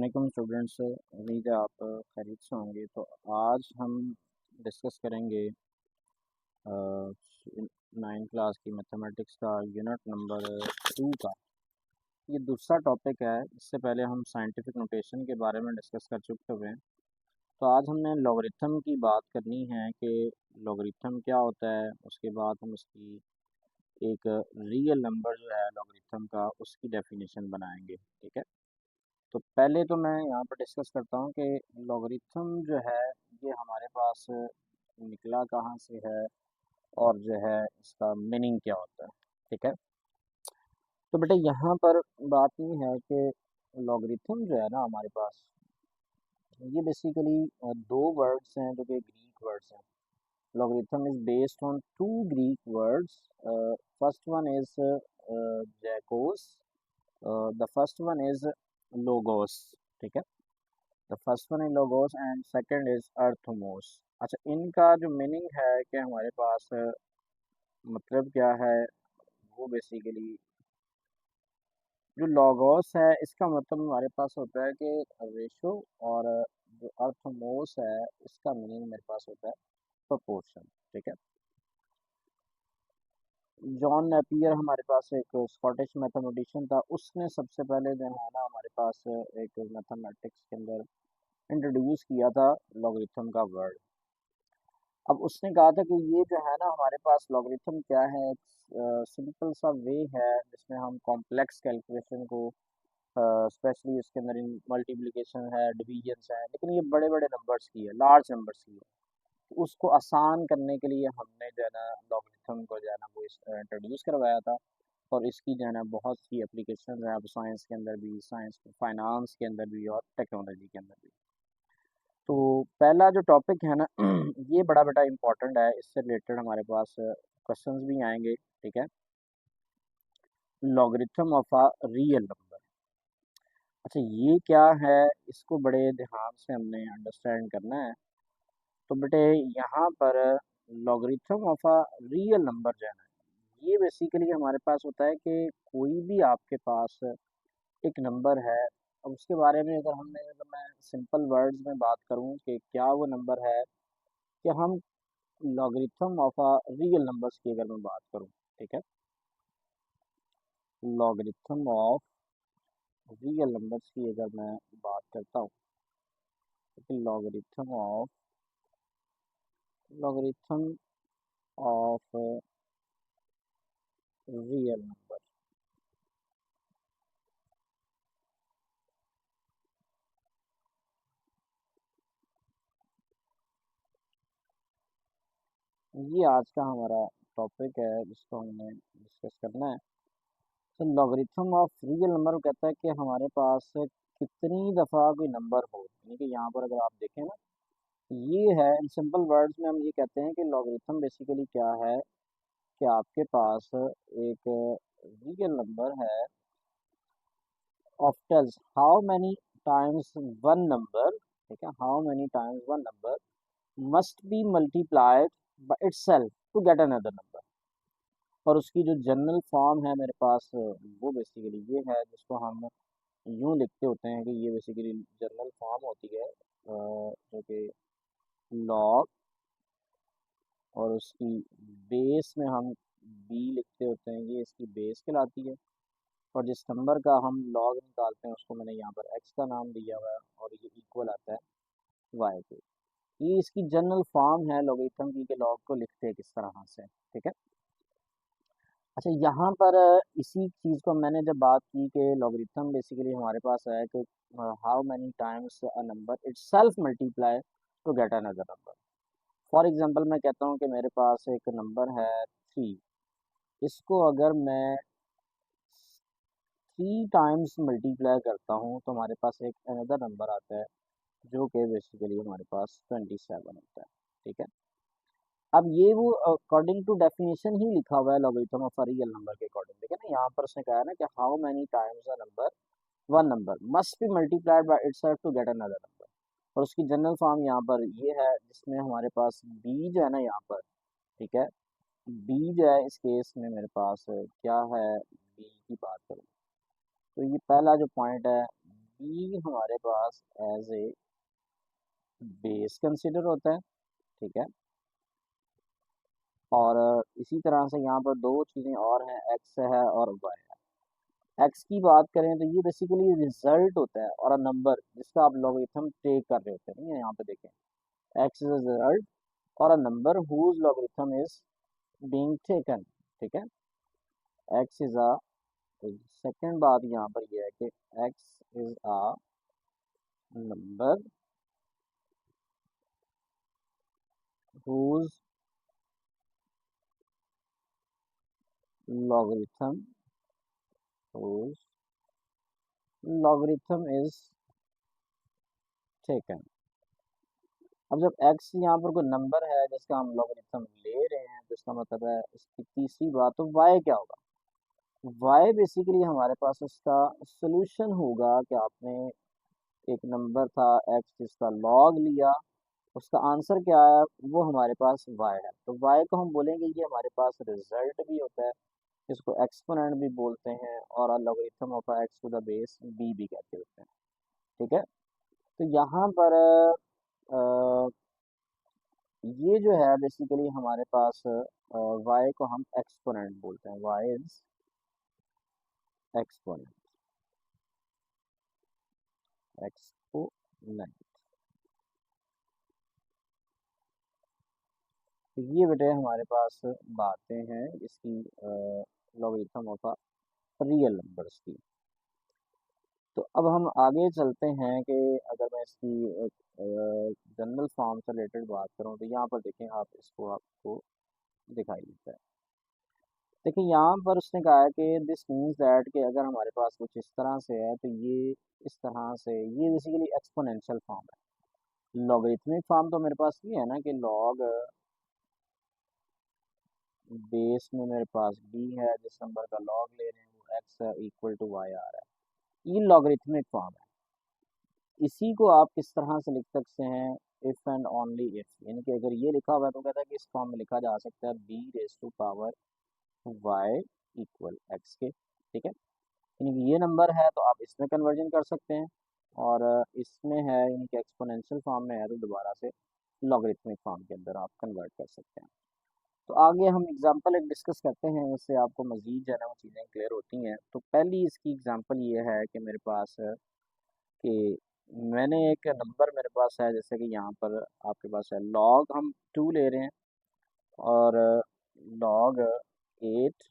वालेकुम स्टूडेंट्स। उम्मीद है आप खैरियत से होंगे। तो आज हम डिस्कस करेंगे नाइन क्लास की मैथमेटिक्स का यूनिट नंबर 2 का। ये दूसरा टॉपिक है। इससे पहले हम साइंटिफिक नोटेशन के बारे में डिस्कस कर चुके हुए हैं। तो आज हमने लॉगरिथम की बात करनी है कि लॉगरिथम क्या होता है। उसके बाद हम उसकी एक रियल नंबर जो है लॉगरिथम का उसकी डेफिनेशन बनाएंगे। ठीक है। तो पहले तो मैं यहाँ पर डिस्कस करता हूँ कि लॉगरिथम जो है ये हमारे पास निकला कहाँ से है और जो है इसका मीनिंग क्या होता है। ठीक है। तो बेटा यहाँ पर बात ये है कि लॉगरिथम जो है ना हमारे पास ये बेसिकली दो वर्ड्स हैं जो कि ग्रीक वर्ड्स हैं। Logarithm is based on two Greek words. First one is जैकोस, the first one is logos. ठीक है। The first one is logos and second is arithmos. अच्छा, इनका जो मीनिंग है कि हमारे पास मतलब क्या है, वो बेसिकली जो लॉगोस है इसका मतलब हमारे पास होता है कि रेशो, और जो अर्थमोस है इसका मीनिंग मेरे पास होता है प्रोपोर्शन। ठीक है। जॉन नेपियर हमारे पास एक स्कॉटिश मैथमेटिशियन था। उसने सबसे पहले जो है ना हमारे पास एक मैथमेटिक्स के अंदर इंट्रोड्यूस किया था लॉगरिथम का वर्ड। अब उसने कहा था कि ये जो है ना हमारे पास लॉगरिथम क्या है, एक सिंपल सा वे है जिसमें हम कॉम्प्लेक्स कैलकुलेशन को, स्पेशली इसके अंदर मल्टीप्लिकेशन है, डिवीजन है, लेकिन ये बड़े बड़े नंबर्स की है, लार्ज नंबर्स की है। तो उसको आसान करने के लिए हमने जो है ना लॉगरिथम को जो है ना वो इंट्रोड्यूस करवाया था। और इसकी जो है ना बहुत सी एप्लीकेशन है अब साइंस के अंदर भी, साइंस फाइनेंस के अंदर भी और टेक्नोलॉजी के अंदर भी। तो पहला जो टॉपिक है ना ये बड़ा बड़ा इम्पोर्टेंट है। इससे रिलेटेड हमारे पास क्वेश्चंस भी आएंगे। ठीक है। Logarithm of a real number. अच्छा, ये क्या है, इसको बड़े ध्यान से हमने अंडरस्टैंड करना है। तो बेटे यहाँ पर logarithm of a real number जो है ना, ये बेसिकली हमारे पास होता है कि कोई भी आपके पास एक नंबर है। अब उसके बारे में अगर मैं सिंपल वर्ड्स में बात करूँ कि क्या वो नंबर है, कि हम logarithm of a real numbers की अगर मैं बात करूं। ठीक है। लॉगरिथम ऑफ रियल नंबर्स की अगर मैं बात करता हूं, तो लॉगरिथम ऑफ रियल नंबर, ये आज का हमारा टॉपिक है जिसको हमने डिस्कस करना है। तो लॉगरिथम ऑफ रियल नंबर कहता है कि हमारे पास कितनी दफ़ा कोई नंबर हो, यानी कि यहाँ पर अगर आप देखें ना, ये है इन सिंपल वर्ड्स में हम ये कहते हैं कि लॉगरिथम बेसिकली क्या है, कि आपके पास एक रियल नंबर है of tells how many times one number. ठीक है, how many times one number must be multiplied by itself to get another number. और उसकी जो जनरल फॉर्म है मेरे पास वो बेसिकली ये है, जिसको हम यूं लिखते होते हैं कि ये बेसिकली जनरल फॉर्म होती है, जो कि लॉग, और उसकी बेस में हम बी लिखते होते हैं, ये इसकी बेस कहलाती है। और जिस नंबर का हम लॉग निकालते हैं उसको मैंने यहाँ पर एक्स का नाम दिया हुआ है, और ये इक्वल आता है वाई के। ये इसकी जनरल फॉर्म है लॉगरिथम की, के लॉग को लिखते हैं किस तरह से। ठीक है। अच्छा, यहाँ पर इसी चीज़ को मैंने जब बात की कि लॉगरिथम बेसिकली हमारे पास है कि how many times a number itself multiply to get another number. For example मैं कहता हूँ कि मेरे पास एक नंबर है 3, इसको अगर मैं 3 टाइम्स मल्टीप्लाई करता हूँ तो हमारे पास एक अनदर नंबर आता है जो कि बेसिकली हमारे पास 27 होता है। ठीक है। अब ये वो अकॉर्डिंग टू डेफिनेशन ही लिखा हुआ है logarithm of a real number के अकॉर्डिंग। देखिए ना, यहाँ पर उसने कहा है ना कि how many times a number one number must be multiplied by itself to get another number. और उसकी जनरल फॉर्म यहाँ पर ये है, जिसमें हमारे पास बी जो है ना यहाँ पर, ठीक है, बी जो है इस केस में मेरे पास क्या है, बी की बात करूँ तो ये पहला जो पॉइंट है, बी हमारे पास एज ए बेस कंसिडर होता है, ठीक है। और इसी तरह से यहाँ पर दो चीज़ें और हैं, एक्स है और वाई है। एक्स की बात करें तो ये बेसिकली रिजल्ट होता है और अ नंबर जिसका आप लॉगरिथम टेक कर रहे होते हैं, नहीं है, यहाँ पे देखें एक्स इज अ रिजल्ट और a number whose logarithm is being taken, ठीक है। एक्स इज अ, सेकंड बात यहाँ पर यह है कि x is a number whose logarithm whose logarithm is taken। अब जब x यहाँ पर कोई नंबर है जिसका हम लॉगरिथम ले रहे हैं तो इसका मतलब है इसकी तीसरी बात, तो y क्या होगा? y बेसिकली हमारे पास उसका सोल्यूशन होगा कि आपने एक नंबर था x जिसका लॉग लिया, उसका आंसर क्या आया, वो हमारे पास y है। तो y को हम बोलेंगे ये हमारे पास रिजल्ट भी होता है, इसको एक्सपोनेंट भी बोलते हैं और logarithm of x to the base b भी कहते होते हैं, ठीक है। तो यहाँ पर ये जो है बेसिकली हमारे पास y को हम एक्सपोनेंट बोलते हैं, y इज एक्सपोनेंट, एक्सपोनेंट। तो ये बेटे हमारे पास बातें हैं इसकी लॉगरिथम ऑफ रियल नंबर्स की। तो अब हम आगे चलते हैं कि अगर मैं इसकी जनरल फॉर्म से रिलेटेड बात करूं तो यहाँ पर देखें आप, इसको आपको दिखाई देता है। देखिए यहाँ पर उसने कहा है कि दिस मीन्स दैट कि अगर हमारे पास कुछ इस तरह से है तो ये इस तरह से, ये बेसिकली एक्सपोनेंशियल फॉर्म है। लॉगरिथमिक फॉर्म तो मेरे पास ये है ना कि लॉग बेस में मेरे पास b है, जिस नंबर का लॉग ले रहे हैं वो x है, इक्वल टू y आ रहा है। ये लॉगरिथमिक फॉर्म है। इसी को आप किस तरह से लिख सकते हैं, इफ एंड ओनली इफ, यानी कि अगर ये लिखा हुआ है तो कहता है कि इस फॉर्म में लिखा जा सकता है b raise to power y equal x के, ठीक है। यानी कि ये नंबर है तो आप इसमें कन्वर्जन कर सकते हैं, और इसमें है यानी कि एक्सपोनेंशियल फॉर्म में है तो दोबारा से लॉगरिथमिक फॉर्म के अंदर आप कन्वर्ट कर सकते हैं। तो आगे हम एग्जांपल एक डिस्कस करते हैं, उससे आपको मज़ीद जो है ना वो चीज़ें क्लियर होती हैं। तो पहली इसकी एग्जांपल ये है कि मेरे पास कि मैंने एक नंबर मेरे पास है, जैसे कि यहाँ पर आपके पास है लॉग हम 2 ले रहे हैं और लॉग 8,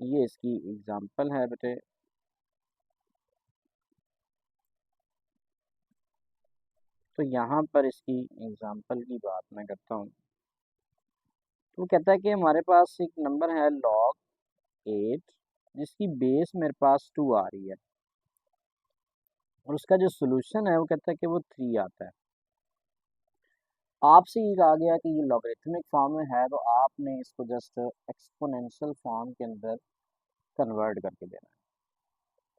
ये इसकी एग्जांपल है बेटे। तो यहाँ पर इसकी एग्जांपल की बात मैं करता हूँ। तो वो कहता है कि हमारे पास एक नंबर है लॉग 8 जिसकी बेस मेरे पास 2 आ रही है, और उसका जो सोल्यूशन है वो कहता है कि वो 3 आता है। आपसे ये कहा गया कि ये लॉगरिथमिक फॉर्म में है तो आपने इसको जस्ट एक्सपोनेंशियल फॉर्म के अंदर कन्वर्ट करके देना है।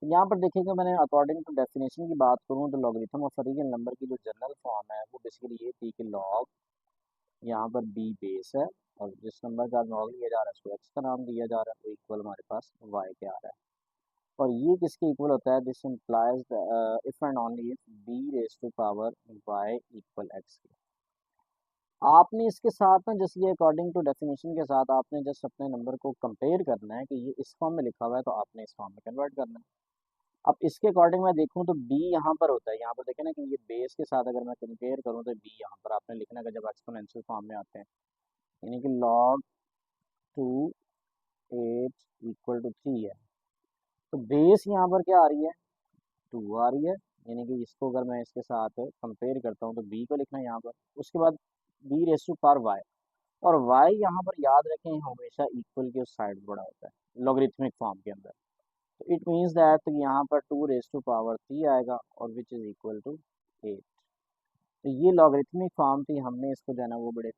तो यहाँ पर देखिएगा, मैंने अकॉर्डिंग टू डेफिनेशन की बात करूँ तो लॉगरिथम ऑफ रियल नंबर की जो जनरल फॉर्म है वो बेसिकली ये थी कि लॉग, यहाँ पर बी बेस है और जिस नंबर का लॉग लिया जा रहा है उसको एक्स का नाम दिया जा रहा है, वो इक्वल हमारे पास वाई के आ रहा है। और ये किसके इक्वल होता है, this implies if and only if b raise to power y equal x के। आपने इसके साथ ना जैसे ये अकॉर्डिंग टू डेफिनेशन के साथ आपने जस्ट अपने नंबर को कंपेयर करना है कि ये इस फॉर्म में लिखा हुआ है तो आपने इस फॉर्म में कन्वर्ट करना है। अब इसके अकॉर्डिंग मैं देखूं तो b यहाँ पर होता है, यहाँ पर देखें ना कि ये बेस के साथ अगर मैं कंपेयर करूं तो b यहाँ पर आपने लिखना है जब एक्सपोनेंशियल फॉर्म में आते हैं, यानी कि log 2 8 इक्वल टू 3 है। तो बेस यहाँ पर क्या आ रही है, 2 आ रही है, यानी कि इसको अगर मैं इसके साथ कंपेयर करता हूँ तो b को लिखना है यहाँ पर, उसके बाद b raise to power y, और y यहाँ पर याद रखें हमेशा इक्वल के उस साइड बड़ा होता है लॉगरिथमिक फॉर्म के अंदर। तो इट मीन्स दैट यहाँ पर 2 रेस टू पावर 3 आएगा और विच इज इक्वल टू 8। तो ये लॉगरिथमिक फॉर्म थी, हमने इसको जो है ना वो बड़े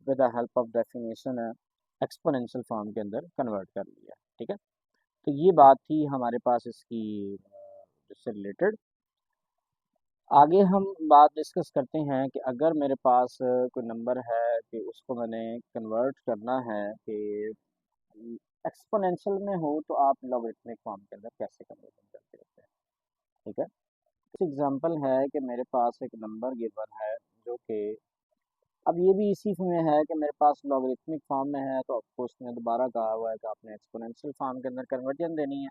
with the help of definition exponential form के अंदर कन्वर्ट कर लिया, ठीक है। तो ये बात थी हमारे पास इसकी जिससे रिलेटेड। आगे हम बात डिस्कस करते हैं कि अगर मेरे पास कोई नंबर है कि उसको मैंने कन्वर्ट करना है कि एक्सपोनेंशियल में हो तो आप लॉगरिथमिक फॉर्म के अंदर कैसे कन्वर्जन करते हैं। ठीक है। एग्जांपल है कि मेरे पास एक नंबर गिवन है जो कि अब ये भी इसी में है कि मेरे पास लॉगरिथमिक फॉर्म में है, तो आपको उसने दोबारा कहा हुआ है कि आपने एक्सपोनेंशियल फॉर्म के अंदर कन्वर्जन देनी है।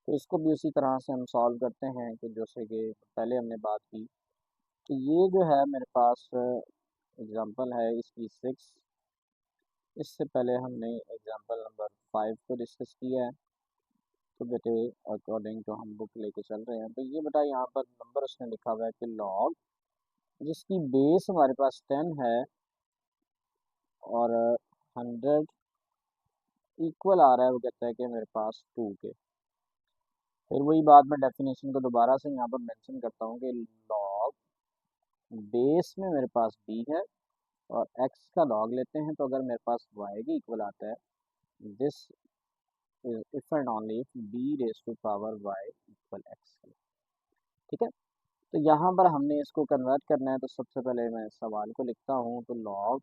तो इसको भी उसी तरह से हम सॉल्व करते हैं कि जैसे कि पहले हमने बात की। तो ये जो है मेरे पास एग्जांपल है इसकी 6। इससे पहले हमने एग्जांपल नंबर 5 को डिस्कस किया है। तो बेटे अकॉर्डिंग टू हम बुक लेके चल रहे हैं, तो ये बेटा यहाँ पर नंबर उसने लिखा हुआ है कि लॉग जिसकी बेस हमारे पास 10 है और 100 इक्वल आ रहा है, वो कहता है कि मेरे पास 2 के। फिर वही बात मैं डेफिनेशन को दोबारा से यहाँ पर मेंशन करता हूँ कि लॉग बेस में मेरे पास b है और x का लॉग लेते हैं, तो अगर मेरे पास y के इक्वल आता है, this is if and only if b raise to power y equal x। ठीक है। तो यहाँ पर हमने इसको कन्वर्ट करना है, तो सबसे पहले मैं सवाल को लिखता हूँ। तो लॉग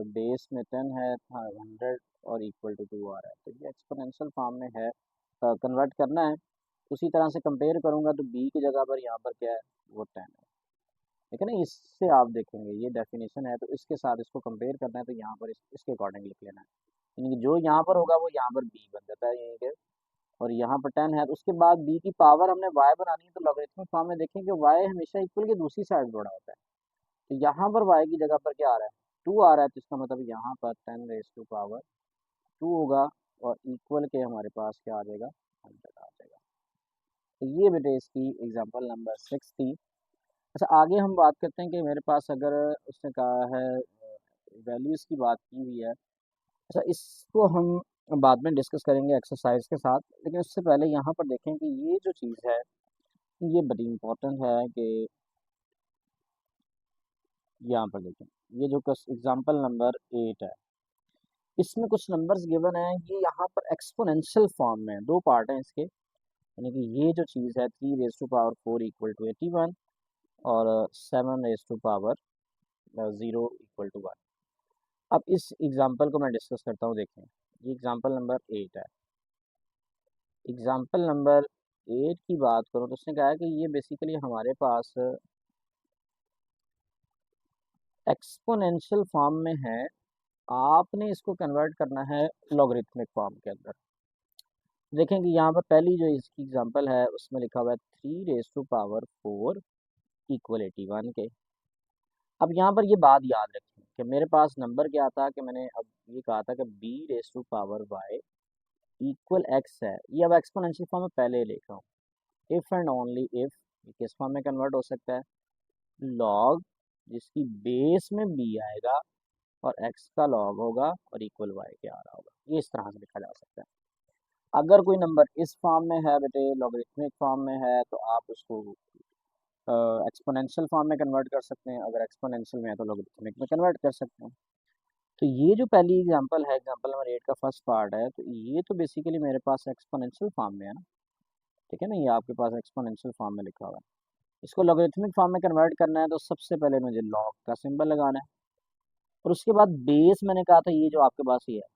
बेस में 10 है, 100 और इक्वल टू 2 आ रहा है, तो ये एक्सपोनेंशियल फॉर्म में है, कन्वर्ट करना है। उसी तरह से कंपेयर करूँगा तो b की जगह पर यहाँ पर क्या है, वो 10 है। ठीक है ना, इससे आप देखेंगे ये डेफिनेशन है, तो इसके साथ इसको कंपेयर करना है, तो यहाँ पर इसके अकॉर्डिंग लिख लेना है। यानी कि जो यहाँ पर होगा वो यहाँ पर b बन जाता है यहीं के, और यहाँ पर 10 है, तो उसके बाद b की पावर हमने y बनानी है। तो लॉगरिथमिक फॉर्म में देखें कि y हमेशा इक्वल के दूसरी साइड जोड़ा होता है। तो यहाँ पर y की जगह पर क्या आ रहा है, 2 आ रहा है, तो इसका मतलब यहाँ पर 10 रेज टू पावर 2 होगा, और इक्वल के हमारे पास क्या आ जाएगा, 100 आ जाएगा। तो ये बेटे इसकी एग्जांपल नंबर 6 थी। अच्छा, आगे हम बात करते हैं कि मेरे पास अगर उसने कहा है वैल्यूज़ की बात की हुई है। अच्छा, इसको हम बाद में डिस्कस करेंगे एक्सरसाइज के साथ, लेकिन उससे पहले यहाँ पर देखें कि ये जो चीज़ है ये बड़ी इम्पोर्टेंट है कि यहाँ पर देखें, ये जो एग्जांपल नंबर 8 है, इसमें कुछ नंबर्स गिवन है। ये यहाँ पर एक्सपोनेंशियल फॉर्म में है, दो पार्ट हैं इसके। यानी कि ये जो चीज़ है 3 raise to power 4 equal to 81 और 7 raise to power 0 equal to 1। अब इस एग्जांपल को मैं डिस्कस करता हूँ। देखें, ये एग्जांपल नंबर 8 है। एग्जांपल नंबर 8 की बात करूँ तो उसने कहा है कि ये बेसिकली हमारे पास एक्सपोनेंशियल फॉर्म में है, आपने इसको कन्वर्ट करना है लॉगरिथमिक फॉर्म के अंदर। देखें कि यहाँ पर पहली जो इसकी एग्जांपल है उसमें लिखा हुआ है 3 रेज टू पावर 4 इक्वल 81 के। अब यहाँ पर ये बात याद रखें कि मेरे पास नंबर क्या था, कि मैंने अब ये कहा था कि b raise to power y equal x है। ये अब एक्सपोनेंशियल फॉर्म में पहले लिखा हूँ। इफ एंड ओनली इफ ये किस फॉर्म में कन्वर्ट हो सकता है, लॉग जिसकी बेस में b आएगा और x का लॉग होगा और इक्वल y के आ रहा होगा। ये इस तरह से लिखा जा सकता है। अगर कोई नंबर इस फॉर्म में है बेटे, लॉगरिथमिक फॉर्म में है, तो आप उसको एक्सपोनेंशियल फॉर्म में कन्वर्ट कर सकते हैं। अगर एक्सपोनेंशियल में है तो लॉगरिथमिक में कन्वर्ट कर सकते हैं। तो ये जो पहली एग्जांपल है, एग्जांपल नंबर 8 का फर्स्ट पार्ट है, तो ये तो बेसिकली मेरे पास एक्सपोनेंशियल फॉर्म में है ना। ठीक है ना, ये आपके पास एक्सपोनेंशियल फॉर्म में लिखा हुआ है। इसको लॉगरिथमिक फॉर्म में कन्वर्ट करना है, तो सबसे पहले मुझे लॉग का सिंबल लगाना है, और उसके बाद बेस मैंने कहा था ये जो आपके पास ही है,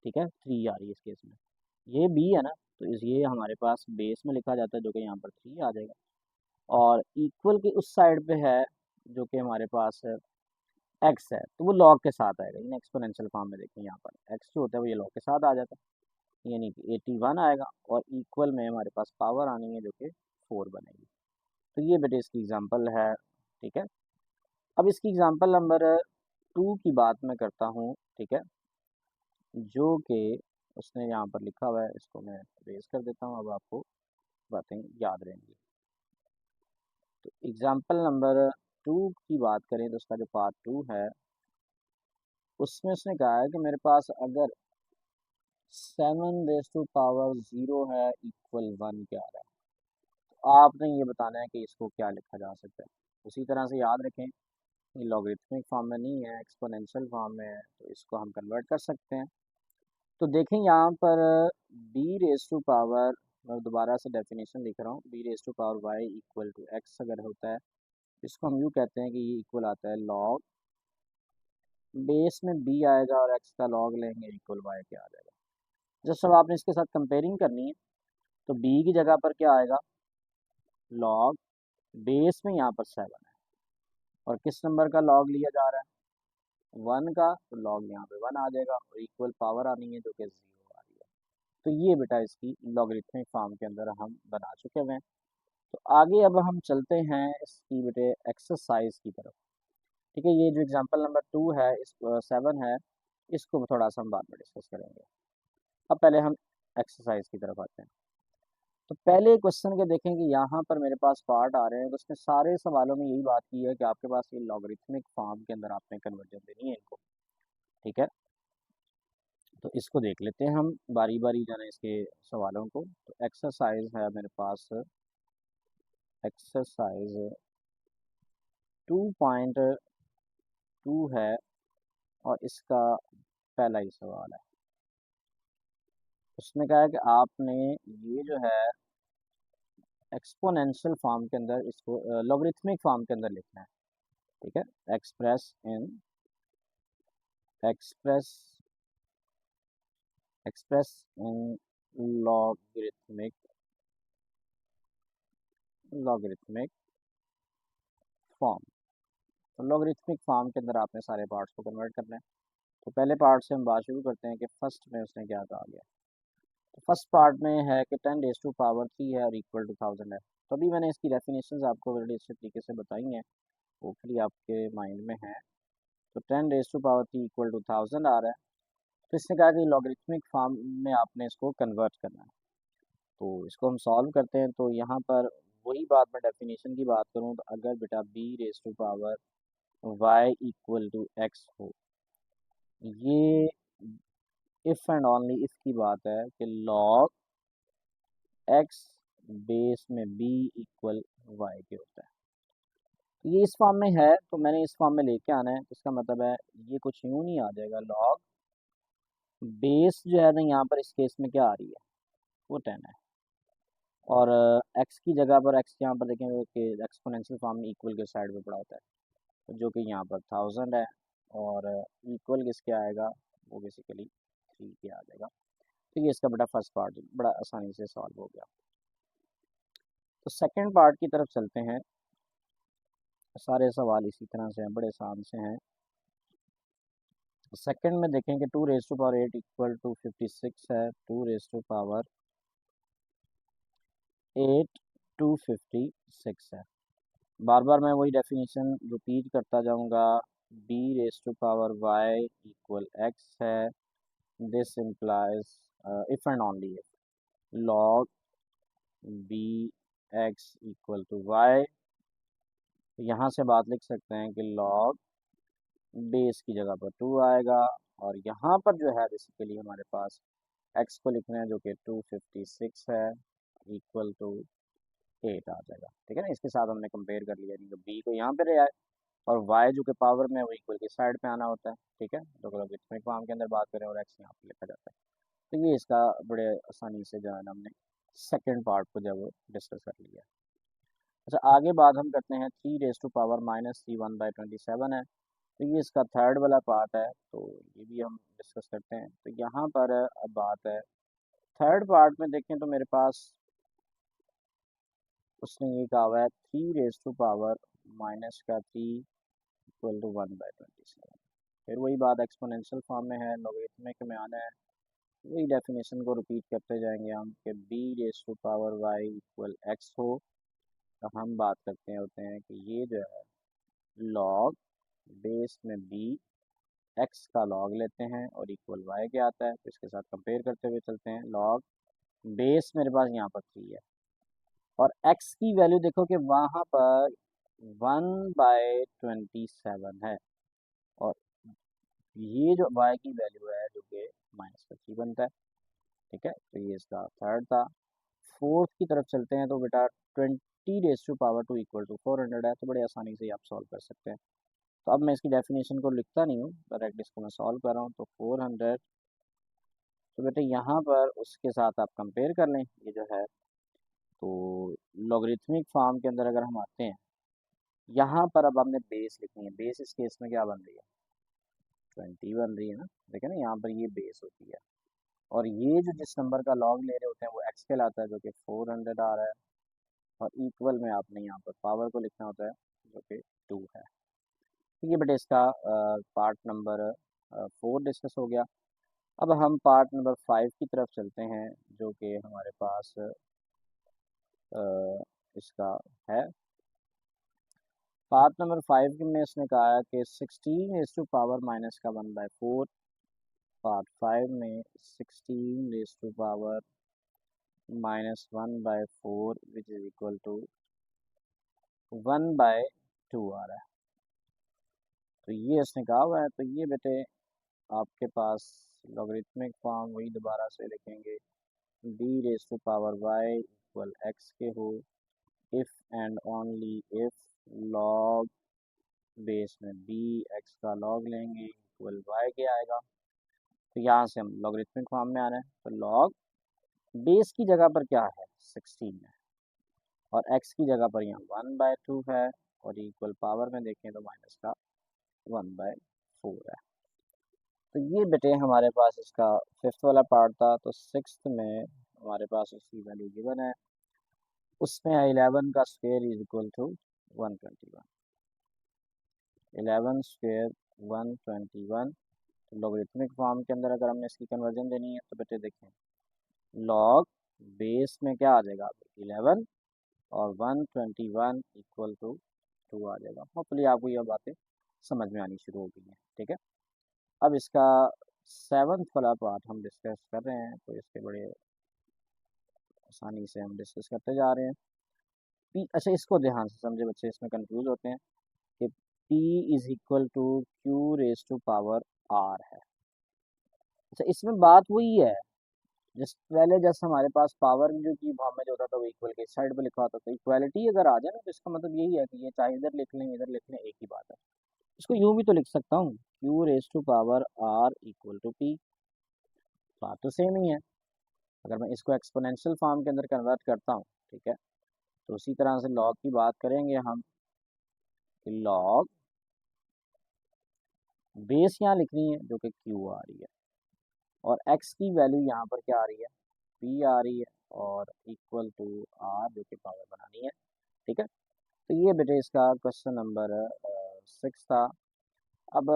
ठीक है, 3 आ रही है इस केस में, ये बी है ना, तो ये हमारे पास बेस में लिखा जाता है, जो कि यहाँ पर 3 आ जाएगा। और इक्वल के उस साइड पे है जो कि हमारे पास एक्स है, तो वो लॉग के साथ आएगा। इन एक्सपोनेंशियल फॉर्म में देखें, यहाँ पर एक्स जो होता है वो ये लॉग के साथ आ जाता है, यानी कि 81 आएगा, और इक्वल में हमारे पास पावर आनी है जो कि 4 बनेगी। तो ये बेटे इसकी एग्जांपल है। ठीक है। अब इसकी एग्जांपल नंबर 2 की बात मैं करता हूँ। ठीक है, जो कि उसने यहाँ पर लिखा हुआ है, इसको मैं रेज कर देता हूँ, अब आपको बातें याद रहेंगी। तो एग्जांपल नंबर 2 की बात करें तो उसका जो पार्ट 2 है उसमें उसने कहा है कि मेरे पास अगर 7 रेज टू पावर 0 है इक्वल 1 क्या आ रहा है, तो आपने ये बताना है कि इसको क्या लिखा जा सकता है। उसी तरह से याद रखें, ये लॉगरिथमिक फॉर्म में नहीं है, एक्सपोनेंशियल फॉर्म में है, तो इसको हम कन्वर्ट कर सकते हैं। तो देखें यहाँ पर b रेज टू पावर, मैं दोबारा से डेफिनेशन लिख रहा हूँ, b raise to power y equal to x अगर होता है, इसको हम यूँ कहते हैं कि ये इक्वल आता है लॉग बेस में b आएगा और x का लॉग लेंगे इक्वल y क्या आ जाएगा। जब सब आपने इसके साथ कंपेयरिंग करनी है, तो b की जगह पर क्या आएगा, लॉग बेस में यहाँ पर 7 है और किस नंबर का लॉग लिया जा रहा है, 1 का, तो लॉग यहाँ पे 1 आ जाएगा और इक्वल पावर आनी है जो कि 0 आ रही है। तो ये बेटा इसकी लॉगरिथमिक फॉर्म के अंदर हम बना चुके हुए हैं। तो आगे अब हम चलते हैं इसकी बेटे एक्सरसाइज की तरफ। ठीक है, ये जो एग्जांपल नंबर 2 है, इस 7 है, इसको थोड़ा सा हम बाद में डिस्कस करेंगे। अब पहले हम एक्सरसाइज की तरफ आते हैं। तो पहले क्वेश्चन के देखें कि यहाँ पर मेरे पास पार्ट आ रहे हैं, तो उसने सारे सवालों में यही बात की है कि आपके पास ये लॉगरिथमिक फॉर्म के अंदर आपने कन्वर्जन देनी है इनको। ठीक है, तो इसको देख लेते हैं हम बारी बारी जाने इसके सवालों को। तो एक्सरसाइज है मेरे पास, एक्सरसाइज 2.2 है और इसका पहला ही सवाल है। उसने कहा है कि आपने ये जो है एक्सपोनेंशियल फॉर्म के अंदर इसको लॉगरिथमिक फॉर्म के अंदर लिखना है। ठीक है, express Inn Express express in logarithmic logarithmic form. तो लॉगरिथमिक फॉर्म के अंदर आपने सारे पार्ट्स को कन्वर्ट करना है। तो पहले पार्ट से हम बात शुरू करते हैं कि फर्स्ट में उसने क्या कहा गया। तो फर्स्ट पार्ट में है कि 10⁻³ है और इक्वल टू 1000 है। तो अभी मैंने इसकी डेफिनेशंस आपको ऑलरेडी अच्छे तरीके से बताई हैं, होपफुली आपके माइंड में है। तो 10⁻³ इक्वल टू 1000 आ रहा है। तो इसने कहा कि लॉगरिथमिक फॉर्म में आपने इसको कन्वर्ट करना है। तो इसको हम सॉल्व करते हैं। तो यहाँ पर वही बात, मैं डेफिनेशन की बात करूँ तो अगर बेटा b⁻y इक्वल टू x हो, ये इफ़ एंड ओनली इफ की बात है कि लॉग x बेस में b इक्वल y के होता है। तो ये इस फॉर्म में है, तो मैंने इस फॉर्म में लेके आना है। तो इसका मतलब है ये कुछ यूँ नहीं आ जाएगा, लॉग बेस जो है ना यहाँ पर इस केस में क्या आ रही है, वो 10 है और x की जगह पर x यहाँ पर देखेंगे कि एक्सपोनेंशियल फॉर्म में इक्वल के साइड पे पड़ा होता है, तो जो कि यहाँ पर 1000 है और इक्वल किसके आएगा, वो बेसिकली 3 के आ जाएगा। तो ये इसका बेटा फर्स्ट पार्ट बड़ा आसानी से सॉल्व हो गया। तो सेकंड पार्ट की तरफ चलते हैं। सारे सवाल इसी तरह से हैं, बड़े आसान से हैं। सेकंड में देखें कि 2⁻8 इक्वल टू 56 है, 2⁻8 256 है। बार बार मैं वही डेफिनेशन रिपीट करता जाऊंगा, b⁻y इक्वल x है। This implies if and only if log bx equal to y। तो यहाँ से बात लिख सकते हैं कि लॉग बेस की जगह पर 2 आएगा और यहाँ पर जो है बेसिकली हमारे पास x को लिखना है जो कि 256 है, इक्वल टू 8 आ जाएगा। ठीक है ना, इसके साथ हमने कंपेयर कर लिया, नहीं तो b को यहाँ पे ले आए और y जो कि पावर में है वो इक्वल की साइड पे आना होता है। ठीक है, तो लॉगरिथमिक फॉर्म के अंदर बात करें और x यहाँ पे लिखा जाता है। तो ये इसका बड़े आसानी से जो है ना हमने सेकेंड पार्ट को जब डिस्कस कर लिया। अच्छा, आगे बात हम करते हैं 3⁻³ - 1/27 है। तो ये इसका थर्ड वाला पार्ट है, तो ये भी हम डिस्कस करते हैं। तो यहाँ पर अब बात है थर्ड पार्ट में देखें तो मेरे पास उसने ये कहा हुआ है 3⁻³ इक्वल टू 1/27। फिर वही बात एक्सपोनेंशियल फॉर्म में है, लॉगरिथमिक में आना है, वही डेफिनेशन को रिपीट करते जाएंगे हम कि b⁻y इक्वल x हो। तो हम बात करते हैं होते हैं कि ये जो है लॉग बेस में b x का लॉग लेते हैं और इक्वल y के आता है। तो इसके साथ कंपेयर करते हुए चलते हैं। लॉग बेस मेरे पास यहाँ पर 3 है और x की वैल्यू देखो कि वहाँ पर 1/27 है और ये जो y की वैल्यू है जो कि -3 बनता है। ठीक है, तो ये इसका थर्ड था। फोर्थ की तरफ चलते हैं। तो बेटा 20⁻² इक्वल टू 400 है, तो बड़े आसानी से आप सॉल्व कर सकते हैं। तो अब मैं इसकी डेफिनेशन को लिखता नहीं हूँ, डायरेक्ट इसको मैं सॉल्व कर रहा हूँ। तो 400, तो बेटे यहाँ पर उसके साथ आप कंपेयर कर लें ये जो है। तो लॉगरिथमिक फॉर्म के अंदर अगर हम आते हैं, यहाँ पर अब हमने बेस लिखनी है। बेस इस केस में क्या बन रही है, 20 बन रही है ना। देखें ना, यहाँ पर ये बेस होती है और ये जो जिस नंबर का लॉग ले रहे होते हैं वो एक्स कहलाता है, जो कि 400 आ रहा है। और इक्वल में आपने यहाँ पर पावर को लिखना होता है जो कि 2 है। ठीक है बेटे, इसका पार्ट नंबर 4 डिस्कस हो गया। अब हम पार्ट नंबर 5 की तरफ चलते हैं, जो कि हमारे पास इसका है। पार्ट नंबर 5 में इसने कहा है कि 16 रेज़ टू पावर माइनस का 1/4। पार्ट 5 में 16 raise to power -1/4 which is equal to 1/2 आ रहा है। तो ये इसने कहा हुआ है। तो ये बेटे आपके पास लॉगरिथमिक फॉर्म वही दोबारा से लिखेंगे, b raise to power y equal x के हो if and only if log base में b x का लॉग लेंगे इक्वल y के आएगा। तो यहाँ से हम लॉगरिथमिक फॉर्म में आ रहे हैं। तो लॉग बेस की जगह पर क्या है 16 है और x की जगह पर यहाँ 1/2 है और इक्वल पावर में देखें तो माइनस का 1/4 है। तो ये बेटे हमारे पास इसका 5th वाला पार्ट था। तो 6th में हमारे पास उसकी वैल्यू गिवन है, उसमें 11 का square is equal to 121। 11 square 121। तो लॉगरिथमिक फॉर्म के अंदर अगर हमने इसकी कन्वर्जन देनी है तो बेटे देखें, लॉग बेस में क्या आ जाएगा 11 और 121 इक्वल टू 2 आ जाएगा। होपफुली आपको ये बातें समझ में आनी शुरू हो गई हैं। ठीक है, अब इसका 7th वाला पार्ट हम डिस्कस कर रहे हैं। तो इसके बड़े आसानी से हम डिस्कस करते जा रहे हैं। पी, अच्छा इसको ध्यान से समझे बच्चे, इसमें कंफ्यूज होते हैं कि P is equal to q raise to power R है। अच्छा इसमें बात वही है जिस पहले जैसे हमारे पास पावर जो की फॉर्म में जो होता था वो इक्वल के साइड पे लिखा होता था। इक्वालिटी अगर आ जाए ना तो इसका मतलब यही है कि ये चाहे इधर लिख लें इधर लिख लें एक ही बात है। इसको यूं भी तो लिख सकता हूँ, q raise to power R equal to P। बात तो सेम ही है। अगर मैं इसको एक्सपोनेंशियल फॉर्म के अंदर कन्वर्ट करता हूँ, ठीक है, तो उसी तरह से लॉग की बात करेंगे हम। लॉग बेस यहाँ लिखनी है जो कि क्यू आ रही है और एक्स की वैल्यू यहाँ पर क्या आ रही है पी आ रही है और इक्वल टू आर जो कि पावर बनानी है। ठीक है, तो ये बेटे इसका क्वेश्चन नंबर 6 था। अब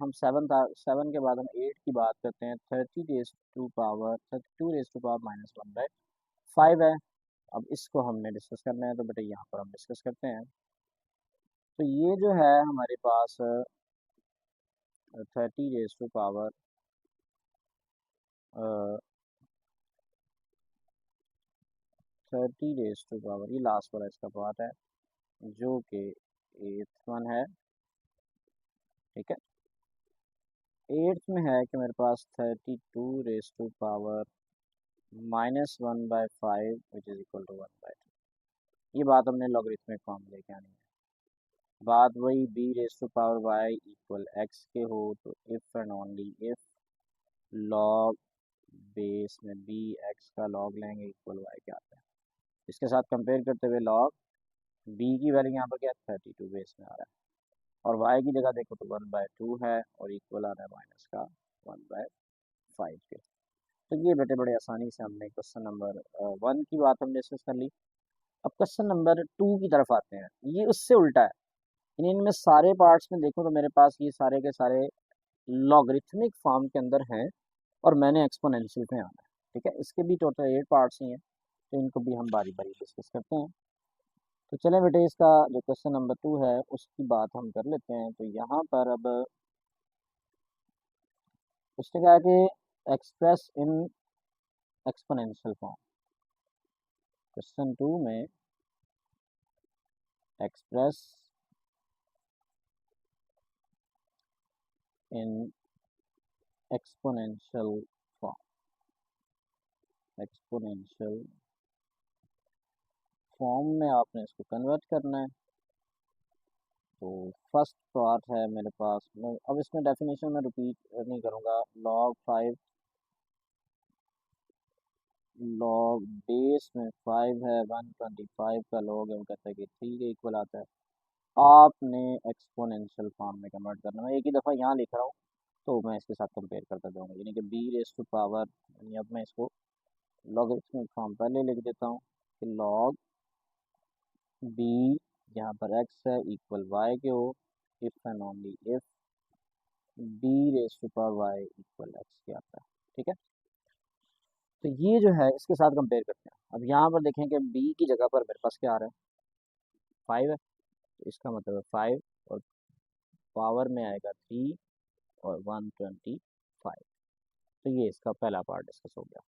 हम 7 के बाद हम 8 की बात करते हैं। 32 रेज टू पावर -1/5 है। अब इसको हमने डिस्कस करना है तो बेटे यहाँ पर हम डिस्कस करते हैं। तो ये जो है हमारे पास 30 raise to power 30 raise to power, ये लास्ट वाला इसका पार्ट है जो कि 8th वन है। ठीक है, 8th में है कि मेरे पास 32 raise to power -1/5 which is equal to 1/2। ये बात हमने लॉगरिथमिक फॉर्म में लेके आनी है। बात वही b raise to power y equal x के हो तो if and only if log base में b x का लॉग लेंगे इक्वल y के आता है। इसके साथ कंपेयर करते हुए लॉग b की वैल्यू यहाँ पर क्या 32 बेस में आ रहा है और y की जगह देखो तो 1/2 है और इक्वल आ रहा है माइनस का 1/5 के। तो ये बेटे बड़े आसानी से हमने क्वेश्चन नंबर 1 की बात हमने डिस्कस कर ली। अब क्वेश्चन नंबर 2 की तरफ आते हैं। ये उससे उल्टा है। इनमें सारे पार्ट्स में देखो तो मेरे पास ये सारे के सारे लॉगरिथमिक फॉर्म के अंदर हैं और मैंने एक्सपोनेंशियल में आना है। ठीक है, इसके भी टोटल 8 पार्ट्स ही हैं तो इनको भी हम बारी बारी डिस्कस करते हैं। तो चलें बेटे, इसका जो क्वेश्चन नंबर 2 है उसकी बात हम कर लेते हैं। तो यहाँ पर अब उसने कहा कि express in exponential form. Question 2 में express in exponential form, exponential form में आपने इसको कन्वर्ट करना है। तो फर्स्ट पार्ट है मेरे पास में, अब इसमें डेफिनेशन में रिपीट नहीं करूँगा। लॉग बेस में 5 है, 125 का लॉग है, वो कहता है कि 3 के इक्वल आता है। आपने एक्सपोनेंशियल फॉर्म में कन्वर्ट करना, मैं एक ही दफ़ा यहाँ लिख रहा हूँ तो मैं इसके साथ कंपेयर करता जाऊँगा, यानी कि b रेज टू पावर, यानी अब मैं इसको लॉगरिथमिक फॉर्म पहले लिख देता हूँ कि लॉग बी यहाँ पर एक्स है इक्वल वाई के हो, if and only if b raise to power y equal x के आता है। ठीक है, तो ये जो है इसके साथ कंपेयर करते हैं। अब यहाँ पर देखें कि बी की जगह पर मेरे पास क्या आ रहा है, 5 है, तो इसका मतलब है 5 और पावर में आएगा 3 और 125। तो ये इसका पहला पार्ट डिस्कस हो गया।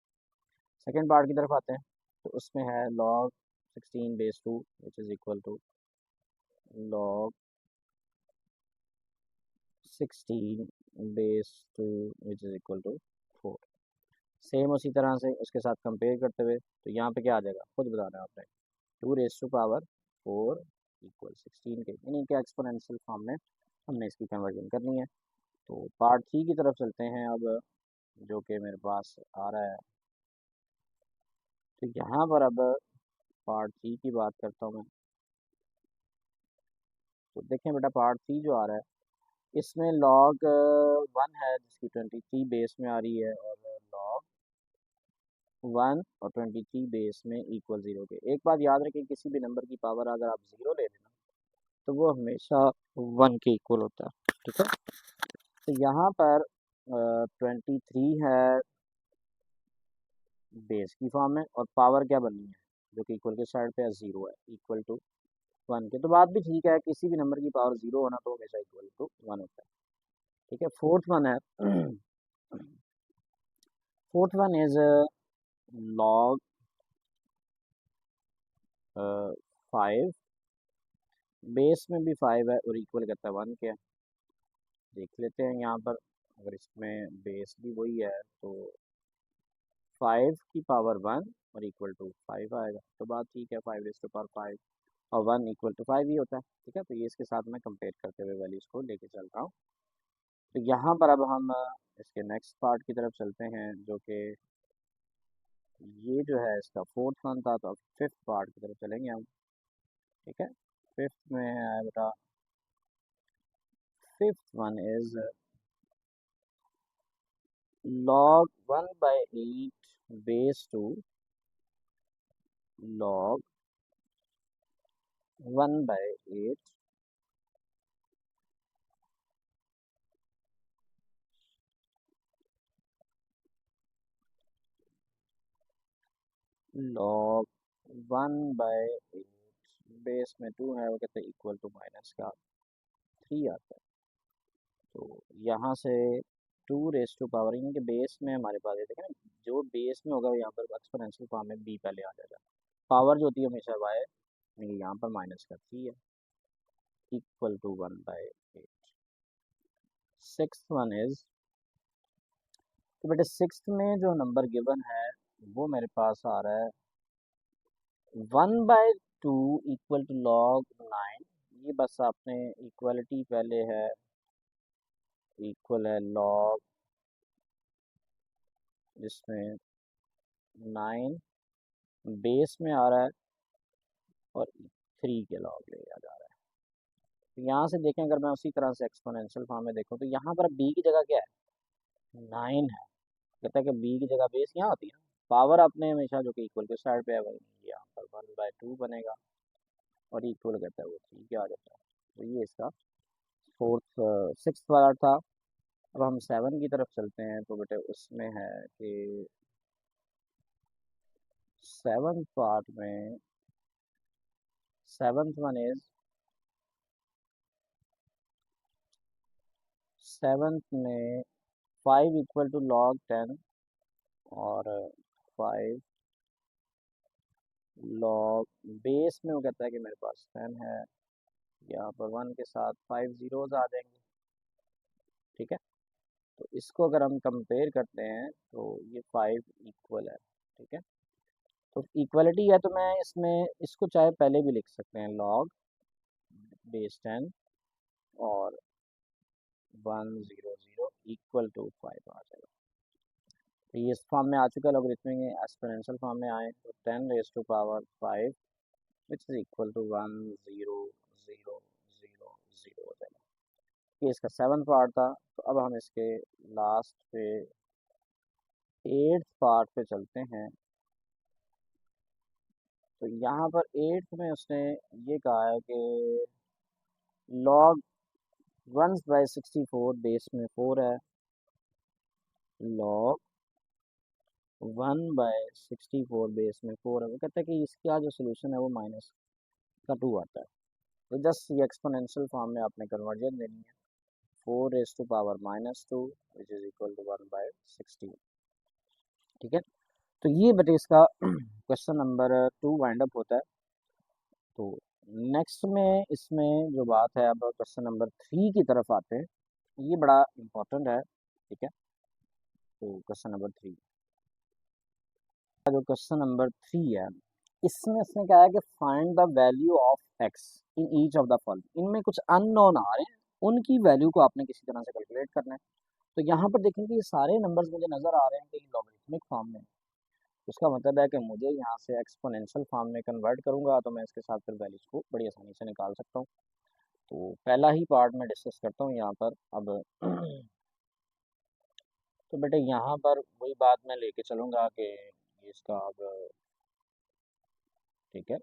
सेकेंड पार्ट की तरफ आते हैं, तो उसमें है log 16 base 2 which is equal to log 16 base 2 which is equal to 4। Same उसी तरह से उसके साथ कंपेयर करते हुए, तो यहाँ पे क्या आ जाएगा खुद बताना है आपने, 2 रेस टू पावर 4 इक्वल 16 के, यानी कि एक्सपोनेंशियल फॉर्म में हमने इसकी कन्वर्जन करनी है। तो पार्ट 3 की तरफ चलते हैं अब, जो कि मेरे पास आ रहा है। तो यहाँ पर अब पार्ट 3 की बात करता हूँ मैं। तो देखें बेटा, पार्ट 3 जो आ रहा है इसमें log 1 है जिसकी 23 बेस में आ रही है, और log 1 और 23 बेस में इक्वल 0 के। एक बात याद रखें, किसी भी नंबर की पावर अगर आप 0 ले लेना तो वो हमेशा 1 के इक्वल होता है। ठीक है, तो यहाँ पर 23 है बेस की फॉर्म में, और पावर क्या बननी है जो कि इक्वल के साइड पे 0 है, इक्वल टू 1 के। तो बात भी ठीक है, किसी भी नंबर की पावर 0 होना तो हमेशा इक्वल टू 1 होता है। ठीक है, फोर्थ वन है fourth one is log 5 base में भी 5 है और इक्वल करता है 1 के। देख लेते हैं यहाँ पर, अगर इसमें बेस भी वही है तो 5 की पावर 1 और इक्वल टू 5 आएगा। तो बात ठीक है, 5 रेज़ टू पावर 5 और 1 इक्वल टू 5 ही होता है। ठीक है, तो ये इसके साथ मैं कंपेयर करते हुए वैल्यूज़ को लेके चल रहा हूँ। तो यहाँ पर अब हम इसके नेक्स्ट पार्ट की तरफ चलते हैं, जो कि ये जो है इसका फोर्थ वन था, तो अब फिफ्थ पार्ट की तरफ चलेंगे हम। ठीक है, फिफ्थ में है बेटा, fifth one is log 1/8 base two log 1/8 log 1/8 base में 2 है, वो कहते हैं इक्वल टू माइनस का 3 आता है। तो यहाँ से 2 रेस टू पावर, यानी कि बेस में हमारे पास ये देखें ना, जो बेस में होगा यहाँ पर एक्सपोनेंशियल फॉर्म में बी पहले आ जाएगा। पावर जो होती है हमेशा वाई, यानी कि यहाँ पर माइनस का 3 है, equal to 1/8। Sixth one is, तो बेटे सिक्स्थ में जो नंबर गिवन है वो मेरे पास आ रहा है 1/2 इक्वल टू log 9। ये बस आपने इक्वलिटी पहले है, इक्वल है log जिसमें 9 बेस में आ रहा है और 3 के log लिया जा रहा है। तो यहाँ से देखें, अगर मैं उसी तरह से एक्सपोनेंशियल फॉर्म में देखूँ तो यहाँ पर बी की जगह क्या है, 9 है। कहता है कि बी की जगह बेस यहाँ होती है ना, पावर अपने हमेशा जो कि इक्वल के साइड पे है वही यहाँ पर 1/2 बनेगा, और इक्वल कहता है वो 3 के आ जाता है। तो ये इसका फोर्थ सिक्स वाला था। अब हम 7 की तरफ चलते हैं, तो बेटे उसमें है कि सेवन्थ पार्ट में सेवन्थ वन इज, सेवन्थ में 5 इक्वल टू log 10 और 5 log बेस में वो कहता है कि मेरे पास 10 है, यहाँ पर 1 के साथ 5 जीरोज आ जाएंगे। ठीक है, तो इसको अगर हम कंपेयर करते हैं तो ये 5 इक्वल है। ठीक है, तो इक्वलिटी है, तो मैं इसमें इसको चाहे पहले भी लिख सकते हैं, log बेस 10 और 100 इक्वल टू 5 आ जाएगा। तो ये इस फॉर्म में आ चुका है, लॉगरिथमिक एक्सपोनेंशियल फॉर्म में आए तो 10 raise to power 5 which is equal to 10000 हो जाएगा। ये इसका सेवन्थ पार्ट था। तो अब हम इसके लास्ट पे एट्थ पार्ट पे चलते हैं। तो यहाँ पर 8th में उसने ये कहा है कि log 1/64 बेस में 4 है, log 1/64 बेस में 4 है। वो कहता है कि इसका जो सोल्यूशन है वो माइनस का 2 आता है। तो जस्ट ये एक्सपोनेंशियल फॉर्म में आपने कन्वर्जन देनी है, 4⁻⁻2 विच इज इक्वल टू 1/16। ठीक है, तो ये बेटे इसका क्वेश्चन नंबर 2 वाइंड अप होता है। तो नेक्स्ट में इसमें जो बात है, अब क्वेश्चन नंबर 3 की तरफ आते हैं। ये बड़ा इम्पोर्टेंट है। ठीक है, तो क्वेश्चन नंबर 3, जो क्वेश्चन नंबर 3 है, इसमें इसने कहा है कि find the value of x in each of the following. इनमें कुछ अननोन आ रहे हैं, उनकी वैल्यू को आपने किसी तरह से कैलकुलेट करना है। तो यहाँ पर देखेंगे ये सारे नंबर्स मुझे नज़र आ रहे हैं कि लॉगरिथमिक फॉर्म में। उसका मतलब है कि मुझे यहाँ से एक्सपोनेंशियल फॉर्म में कन्वर्ट करूँगा तो मैं इसके साथ फिर वैल्यूज को बड़ी आसानी से निकाल सकता हूँ। तो पहला ही पार्ट मैं डिस्कस करता हूँ यहाँ पर अब। तो बेटे यहाँ पर वही बात मैं लेके चलूँगा कि इसका अब, ठीक है,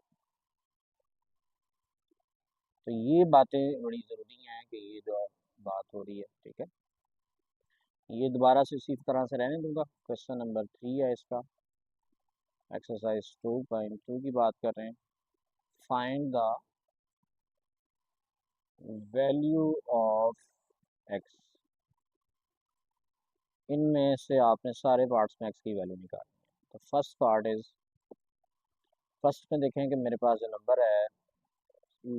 तो ये बातें बड़ी ज़रूरी हैं कि ये जो बात हो रही है, ठीक है, ये दोबारा से इसी तरह से रहने दूंगा। क्वेश्चन नंबर 3 है इसका, एक्सरसाइज 2.2 की बात कर रहे हैं। Find the value of x. इनमें से आपने सारे पार्ट्स में एक्स की वैल्यू निकालनी है। तो फर्स्ट पार्ट इज, फर्स्ट में देखें कि मेरे पास जो नंबर है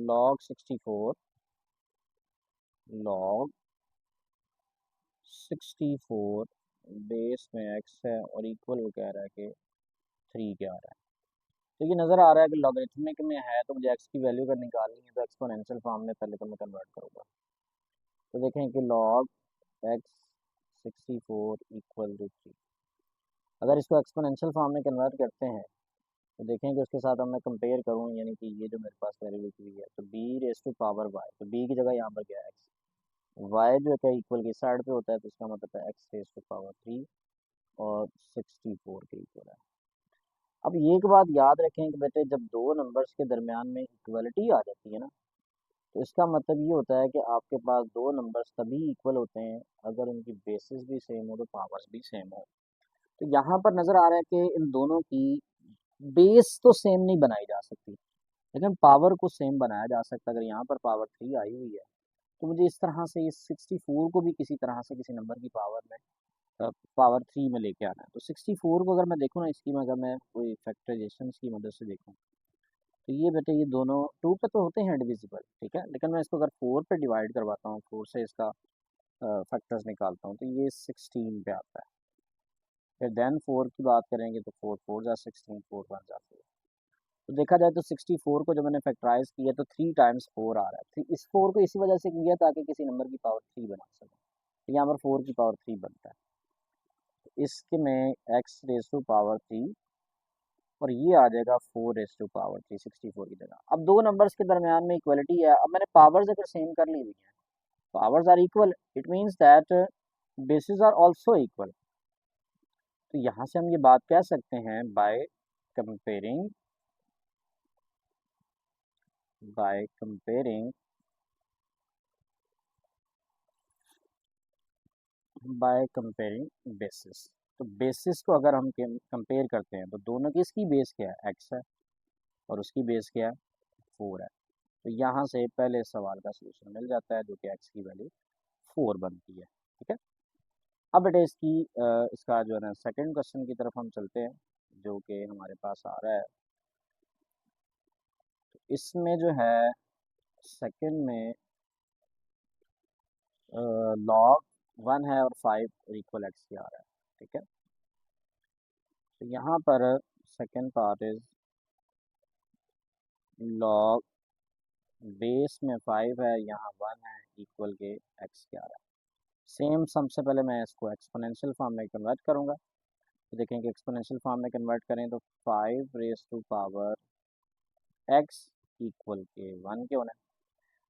log 64, log 64 बेस में एक्स है और इक्वल वो कह रहा है कि 3 क्या आ रहा है। तो ये नज़र आ रहा है कि लॉगरिथमिक में है, तो मुझे एक्स की वैल्यू अगर निकालनी है तो एक्सपोनेंशियल फॉर्म में पहले तो मैं कन्वर्ट करूँगा। तो देखें कि log x 64 इक्वल टू 3। अगर इसको एक्सपोनेंशियल फॉर्म में कन्वर्ट करते हैं तो देखें कि उसके साथ अब मैं कंपेयर करूँ, यानी कि ये जो मेरे पास वैल्यू लिखी हुई है, तो b raise to power y, तो b की जगह यहाँ पर क्या है x, y जो है इक्वल की साइड पे होता है, तो इसका मतलब है x रेस टू पावर 3 और 64 के इक्वल है। अब ये एक बात याद रखें कि बेटे जब दो नंबर्स के दरमियान में इक्वलिटी आ जाती है ना, तो इसका मतलब ये होता है कि आपके पास दो नंबर्स तभी इक्वल होते हैं अगर उनकी बेसिस भी सेम हो तो पावर्स भी सेम हो। तो यहाँ पर नज़र आ रहा है कि इन दोनों की बेस तो सेम नहीं बनाई जा सकती, लेकिन पावर को सेम बनाया जा सकता है। अगर यहाँ पर पावर 3 आई हुई है तो मुझे इस तरह से इस 64 को भी किसी तरह से किसी नंबर की पावर में पावर 3 में लेके आना है। तो 64 को अगर मैं देखूँ ना, इसकी में अगर मैं कोई फैक्टराइजेशन की मदद से देखूँ, तो ये बेटे ये दोनों 2 पे तो होते हैं डिविजिबल, ठीक है, लेकिन मैं इसको अगर 4 पे डिवाइड करवाता हूँ, 4 से इसका फैक्टर्स निकालता हूँ, तो ये 16 पे आता है। फिर देन 4 की बात करेंगे तो 4 4 जा 16, 4 1 जा 4। तो देखा जाए तो 64 को जब मैंने फैक्टराइज किया तो 3 टाइम्स 4 आ रहा है। इस 4 को इसी वजह से किया ताकि किसी नंबर की पावर 3 बना सके, तो यहाँ पर 4 की पावर 3 बनता है। तो इसके में एक्स रेस टू पावर 3 और ये आ जाएगा 4 रेस टू पावर 3 64 की जगह। अब दो नंबर्स के दरमियान में इक्वलिटी है, अब मैंने पावर्स अगर सेम कर ली हुई है, powers are equal, it means that bases are also equal. तो यहाँ से हम ये बात कह सकते हैं comparing by comparing by comparing bases. तो बेसिस को अगर हम कंपेयर करते हैं तो दोनों की, इसकी बेस क्या है एक्स है और उसकी बेस क्या है 4 है। तो यहाँ से पहले सवाल का सलूशन मिल जाता है जो कि एक्स की वैल्यू 4 बनती है। ठीक है, अब बेटे इसका जो है ना सेकंड क्वेश्चन की तरफ हम चलते हैं जो कि हमारे पास आ रहा है। तो इसमें जो है सेकंड में लॉग 1 है और 5 इक्वल एक्स की आ रहा है। ठीक है, तो यहाँ पर second part is log base में 5 है, यहाँ 1 है, इक्वल के एक्स की आ रहा है। सेम सबसे पहले मैं इसको एक्सपोनेंशियल फॉर्म में कन्वर्ट करूँगा। तो देखेंगे एक्सपोनेंशियल फॉर्म में कन्वर्ट करें तो 5 raise to power x equal के 1 क्यों है।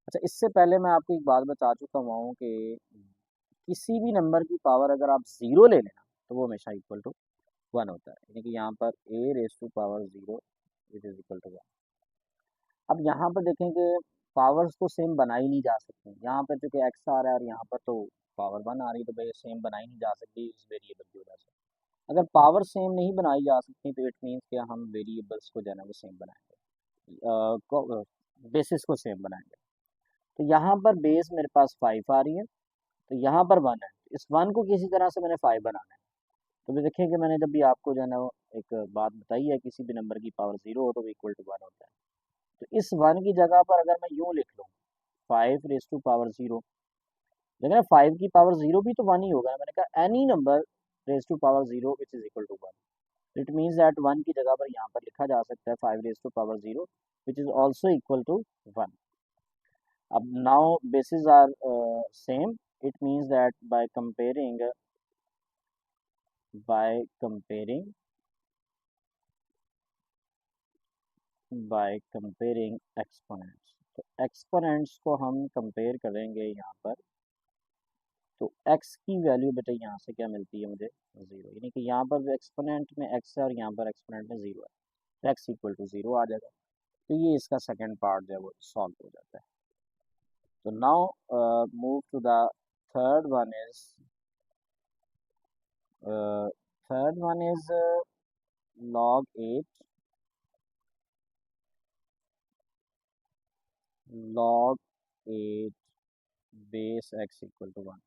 अच्छा, इससे पहले मैं आपको एक बात बता चुका हुआ हूँ कि किसी भी नंबर की पावर अगर आप ज़ीरो ले लेना तो वो हमेशा इक्वल टू 1 होता है, यानी कि यहाँ पर A raise to power 0 which is equal to 1। अब यहाँ पर देखेंगे पावर्स तो सेम बनाई नहीं जा सकती, यहाँ पर चूंकि एक्स आ रहा है और यहाँ पर तो पावर 1 आ रही है, तो भाई सेम बनाई नहीं जा सकती इस वेरिएबल की वजह से। अगर पावर सेम नहीं बनाई जा सकती तो इट मीन्स कि हम वेरिएबल्स को जो है ना वो सेम बनाएंगे, बेसिस को सेम बनाएंगे। तो यहाँ पर बेस मेरे पास 5 आ रही है, तो यहाँ पर 1 है, इस 1 को किसी तरह से मैंने 5 बनाना है। तो भी देखिए कि मैंने जब भी आपको जो है ना वो एक बात बताई है, किसी भी नंबर की पावर 0 हो तो वो इक्वल टू 1 होता है। तो इस 1 की जगह पर अगर मैं यूँ लिख लूँ 5 रेज़ टू पावर 0, लेकिन ना 5 की पावर 0 भी तो 1 ही होगा। मैंने कहा any number raise to power 0 which is equal to 1। It means that 1 की जगह पर यहाँ पर लिखा जा सकता है 5 raise to power 0 which is also equal to 1। अब now bases are same, it means that by comparing exponents, तो एक्सपोनेंट्स को हम कंपेयर करेंगे यहाँ पर, तो x की वैल्यू बेटा यहाँ से क्या मिलती है मुझे 0, यानी कि यहाँ पर एक्सपोनेंट में x है और यहाँ पर एक्सपोनेंट में 0 है, तो x इक्वल टू 0 आ जाएगा। तो ये इसका सेकंड पार्ट जो है वो सॉल्व हो जाता है। तो now move to the third one is third one is log 8 base x equal to 1।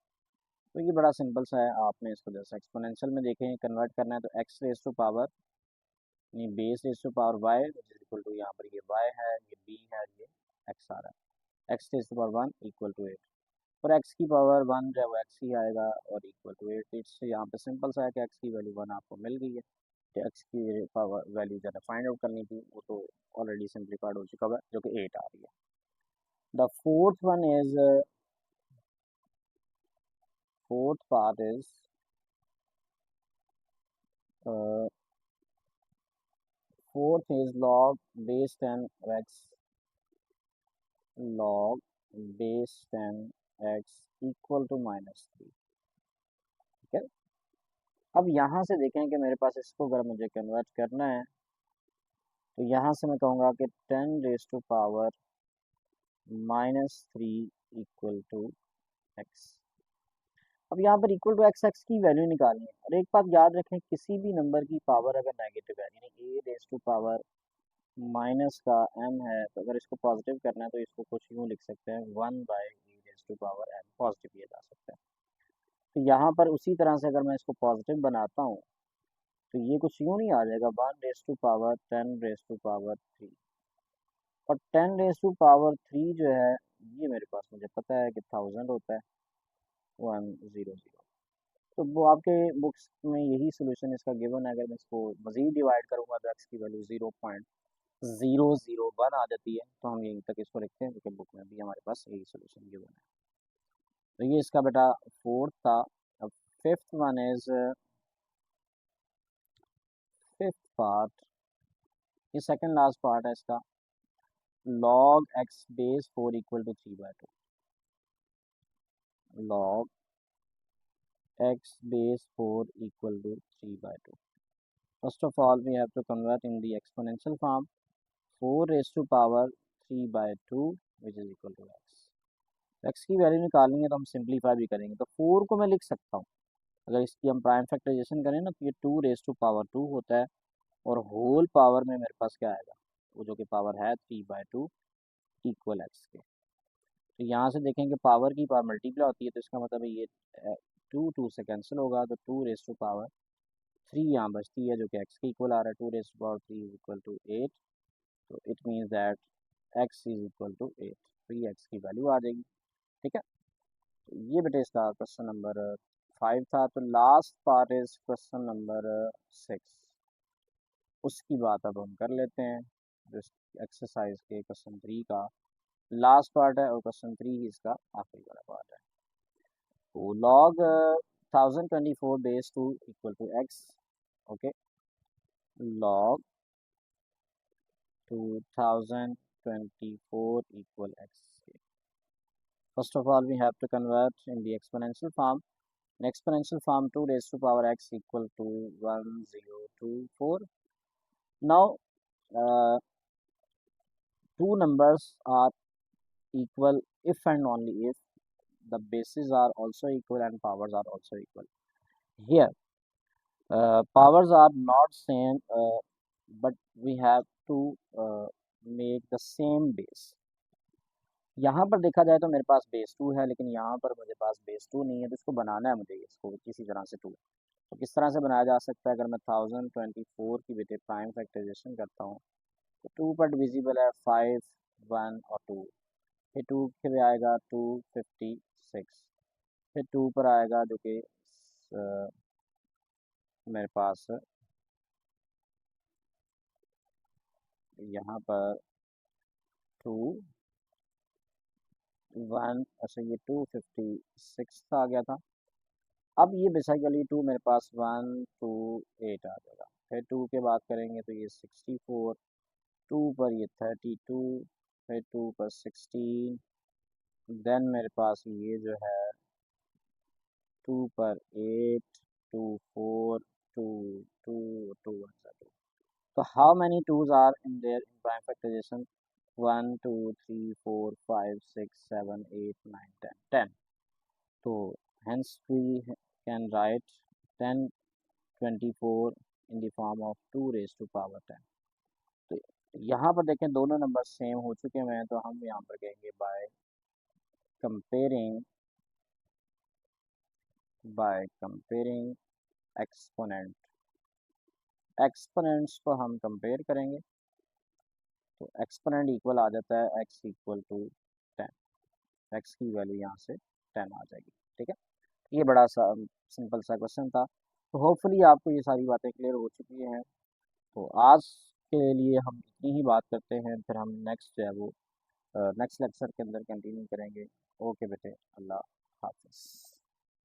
तो ये बड़ा सिंपल सा है, आपने इसको जैसे एक्सपोनेंशियल में देखें कन्वर्ट करना है, तो x रेज टू पावर यानी base raise to power y which is equal to, यहाँ पर ये y है, ये b है, ये x आ रहा है, x raise to power 1 equal to 8, और x की पावर 1 जो है वो x ही आएगा और इक्वल टू 8। इससे यहाँ पे सिंपल सा है कि x की वैल्यू 1 आपको मिल गई है, तो x की पावर वैल्यू ज़्यादा फाइंड आउट करनी थी, वो तो ऑलरेडी सिंप्लीफाइड हो चुका हुआ है, जो कि 8 आ रही है। The fourth part is log base 10 x log base 10 x equal to -3। ठीक है, अब यहाँ से देखें कि मेरे पास इसको अगर मुझे कन्वर्ट करना है, तो यहाँ से मैं कहूँगा कि 10 raise to power -3 equal to x। अब यहाँ पर इक्वल टू x की वैल्यू निकालनी है, और एक बात याद रखें, किसी भी नंबर की पावर अगर नेगेटिव है, यानी a raise to power minus का m है, तो अगर इसको पॉजिटिव करना है तो इसको कुछ यूँ लिख सकते हैं 1/e⁻m, पॉजिटिव किया जा सकता है। तो यहाँ पर उसी तरह से अगर मैं इसको पॉजिटिव बनाता हूँ, तो ये कुछ यूँ नहीं आ जाएगा 1/10⁻³ और 10⁻³ जो है ये मेरे पास मुझे पता है कि 1000 होता है, 100। तो वो आपके बुक्स में यही सोल्यूशन इसका गिवन है। अगर मैं इसको मज़ीद डिवाइड करूँगा तो x की वैल्यू 0.001 आ जाती है, तो हम यहीं तक इसको रखते हैं, क्योंकि बुक में भी हमारे पास यही सोल्यूशन गिवन है। तो ये इसका बेटा फोर्थ था। अब फिफ्थ पार्ट, ये सेकंड लास्ट पार्ट है इसका, log x base 4 equal to 3/2। log x base 4 equal to 3/2. First of all, we have to convert in the exponential form 4 raised to power 3/2 which is equal to x. x की value निकालनी है तो हम simplify भी करेंगे, तो 4 को मैं लिख सकता हूँ, अगर इसकी हम प्राइम फैक्टराइजेशन करें ना, तो ये 2 रेज टू पावर 2 होता है, और होल पावर में मेरे पास क्या आएगा, वो जो कि पावर है 3/2 इक्वल एक्स के। तो यहाँ से देखेंगे पावर की पावर मल्टीप्लाई होती है, तो इसका मतलब है ये 2 से कैंसिल होगा, तो 2 रेज टू पावर 3 यहाँ बचती है, जो कि x के इक्वल आ रहा है, 2 raise to power 3 is equal to 8। तो it means that x is equal to 8, तो ये x की वैल्यू आ जाएगी। ठीक है, तो ये बेटे इसका क्वेश्चन नंबर 5 था। तो last part is question number 6, उसकी बात अब हम कर लेते हैं, जो एक्सरसाइज के क्वेश्चन 3 का लास्ट पार्ट है, और क्वेश्चन 3 ही इसका आखिरी वाला पार्ट है। तो log 1024 base 2 equal to x, okay, log 2024 equal x. First of all, we have to convert in the exponential form. In exponential form, 2 raised to power x equal to 1024. Now, two numbers are equal if and only if the bases are also equal and powers are also equal. Here, powers are not same, but we have to make the same base. यहाँ पर देखा जाए तो मेरे पास base to है, लेकिन यहाँ पर मुझे पास बेस टू नहीं है, तो इसको बनाना है मुझे इसको किसी तरह से टू। तो किस तरह से बनाया जा सकता है? अगर मैं 1024 की बेटे प्राइम फैक्टराइजेशन करता हूँ तो टू पर डिविजिबल है 5, 1 और 2। फिर टू फिर आएगा 256, फिर टू पर आएगा जो कि मेरे पास यहाँ पर 2, 1, अच्छा ये 256 आ गया था। अब ये बेसिकली टू मेरे पास 128 आ जाएगा। फिर टू के बात करेंगे तो ये 64, टू पर ये 32, फिर टू पर 16, देन मेरे पास ये जो है टू पर 8, 2, 4, 2, 2, 2, 1, 2। So how many twos are in there in prime factorization? 1, 2, 3, 4, 5, 6, 7, 8, 9, 10. 10. So hence we can write 10, 24 in the form of 2 raised to power 10. तो यहाँ पर देखें दोनों नंबर सेम हो चुके हैं, तो हम यहाँ पर कहेंगे by comparing exponent, एक्सपोनेंट्स को हम कंपेयर करेंगे तो एक्सपोनेंट इक्वल आ जाता है x इक्वल टू 10। x की वैल्यू यहाँ से 10 आ जाएगी। ठीक है, ये बड़ा सा सिंपल सा क्वेश्चन था। तो होपफुली आपको ये सारी बातें क्लियर हो चुकी हैं। तो आज के लिए हम इतनी ही बात करते हैं, फिर हम नेक्स्ट जो है वो नेक्स्ट लेक्चर के अंदर कंटिन्यू करेंगे। ओके बेटे, अल्लाह।